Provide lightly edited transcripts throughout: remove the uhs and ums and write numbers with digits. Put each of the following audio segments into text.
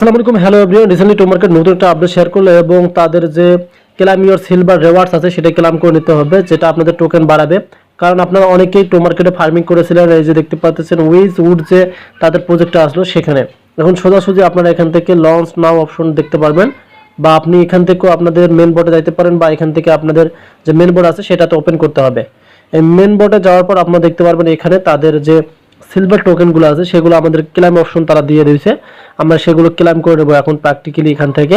আসসালামু আলাইকুম, hello everyone. Recently টো market নতুন একটা আপডেট শেয়ার করলো এবং তাদের যে ক্লেম ইওর সিলভার রিওয়ার্ডস আছে সেটা ক্লেম করে নিতে হবে, যেটা আপনাদের টোকেন বাড়াবে। কারণ আপনারা অনেকেই টো মার্কেটে ফার্মিং করেছিলেন, এই যে দেখতে পাচ্ছেন উইজ উড যে তাদের প্রজেক্টটা আসলো সেখানে। এখন সোজাসুজি আপনারা এখান থেকে লঞ্চ নাও অপশন দেখতে পারবেন, বা আপনি এখান থেকেও আপনাদের মেন বোর্ডে যাইতে পারেন, বা এখান থেকে আপনাদের যে মেন বোর্ড আছে সেটাতে ওপেন করতে হবে। এই মেন বোর্ডে যাওয়ার পর আপনারা দেখতে পারবেন এখানে তাদের যে সিলভার টোকেনগুলো আছে সেগুলো আমাদের ক্লেম অপশন তারা দিয়ে দিয়েছে। আমরা সেগুলো ক্লেম করে নেবো এখন প্র্যাকটিক্যালি এখান থেকে।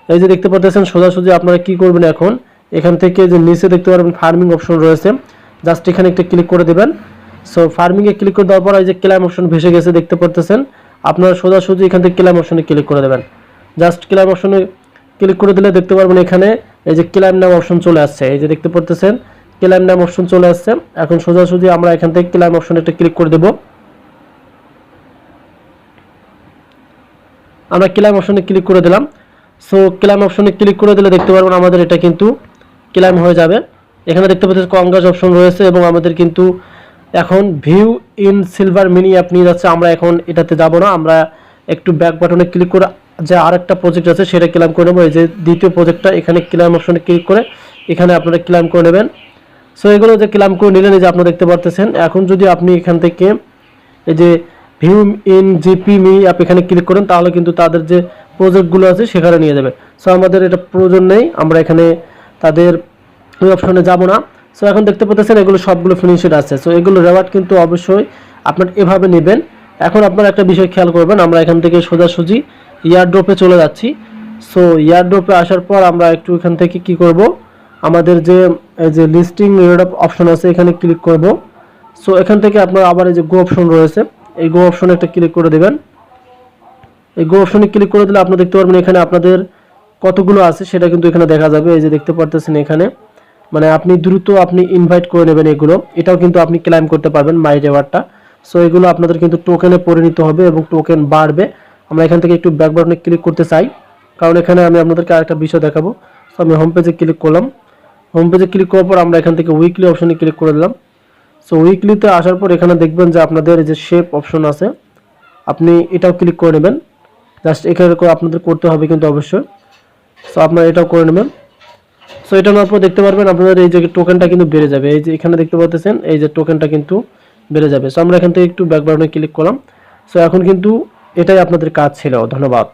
এই যে দেখতে পাচ্ছেন সোজাসুজি আপনারা কি করবেন, এখন এখান থেকে যে নিচে দেখতে পারবেন ফার্মিং অপশন রয়েছে, জাস্ট এখানে একটা ক্লিক করে দেবেন। সো ফার্মিংয়ে ক্লিক করে দেওয়ার পর এই যে ক্লেম অপশন ভেসে গেছে দেখতে পাচ্ছেন, আপনারা সোজাসুজি এখান থেকে ক্লেম অপশনে ক্লিক করে দেবেন। জাস্ট ক্লেম অপশনে ক্লিক করে দিলে দেখতে পারবেন এখানে এই যে ক্লেম নাম অপশন চলে আসছে। এই যে দেখতে পাচ্ছেন ক্লেম নাম অপশন চলে আসছে। এখন সোজাসুজি আমরা এখান থেকে ক্লেম অপশনে একটা ক্লিক করে দেব। আমরা ক্লেম অপশনে ক্লিক করে দিলাম। সো ক্লেম অপশনে ক্লিক করে দিলে দেখতে পারবেন আমাদের এটা কিন্তু ক্লেম হয়ে যাবে। এখানে দেখতে পাচ্ছেন কংগ্রেস অপশন রয়েছে এবং আমাদের কিন্তু এখন view in silver mini app নিয়ে যাচ্ছে। আমরা এখন এটাতে যাব না, আমরা একটু ব্যাক বাটনে ক্লিক করে যে আরেকটা প্রজেক্ট আছে সেটা ক্লেম করে নেবো। এই যে দ্বিতীয় প্রজেক্টটা, এখানে ক্লেম অপশনে ক্লিক করে এখানে আপনারা ক্লেম করে নেবেন। সো এগুলো যে ক্লেম করে নিলেন, এই যে আপনারা দেখতে পাচ্ছেন। এখন যদি আপনি এখান থেকে এই যে view in GP me app এখানে ক্লিক করেন তাহলে কিন্তু তাদের যে প্রজেক্টগুলো আছে সেখানে নিয়ে যাবে। সো আমাদের এটা প্রয়োজন নেই, আমরা এখানে তাদের ওই অপশনে যাব না। সো এখন দেখতে পাচ্ছেন এগুলো সবগুলো ফিনিশড আছে। সো এগুলো রেওয়ার্ড কিন্তু অবশ্যই আপনার এভাবে নেবেন। এখন আপনারা একটা বিষয় খেয়াল করবেন, আমরা এখান থেকে সোজাসুজি ইয়ারড্রপে চলে যাচ্ছি। সো ইয়ারড্রপে আসার পর আমরা একটু এখান থেকে কি করব, আমাদের যে এই যে লিস্টিং রিওয়ার্ড অপশন আছে এখানে ক্লিক করব। সো এখান থেকে আপনারা আবার এই যে গো অপশন রয়েছে, এই গো অপশনে একটা ক্লিক করে দেবেন। এই গো অপশনে ক্লিক করে দিলে আপনি দেখতে পারবেন এখানে আপনাদের কতগুলো আছে সেটা কিন্তু এখানে দেখা যাবে। এই যে দেখতে পারতেছেন এখানে, মানে আপনি দ্রুত আপনি ইনভাইট করে নেবেন এগুলো, এটাও কিন্তু আপনি ক্লেম করতে পারবেন মাই রিওয়ার্ডটা। সো এগুলো আপনাদের কিন্তু টোকেনে পরিণত হবে এবং টোকেন বাড়বে। আমরা এখান থেকে একটু ব্যাক বাটনে ক্লিক করতে চাই, কারণ এখানে আমি আপনাদেরকে আরেকটা বিষয় দেখাবো। সো আমি হোম পেজে ক্লিক করলাম। হোম পেজে ক্লিক করার পর আমরা এখান থেকে উইকলি অপশনে ক্লিক করে দিলাম। সো উইকলিতে আসার পর এখানে দেখবেন যে আপনাদের যে শেপ অপশন আছে, আপনি এটাও ক্লিক করে নেবেন। জাস্ট এখানে আপনাদের করতে হবে কিন্তু অবশ্যই। সো আপনারা এটাও করে নেবেন। সো এটা নেওয়ার পর দেখতে পারবেন আপনাদের এই যে টোকেনটা কিন্তু বেড়ে যাবে। এই যে এখানে দেখতে পাচ্ছেন এই যে টোকেনটা কিন্তু বেড়ে যাবে। সো আমরা এখান থেকে একটু ব্যাক বাটনে ক্লিক করলাম। সো এখন কিন্তু এটাই আপনাদের কাজ ছিল। ধন্যবাদ।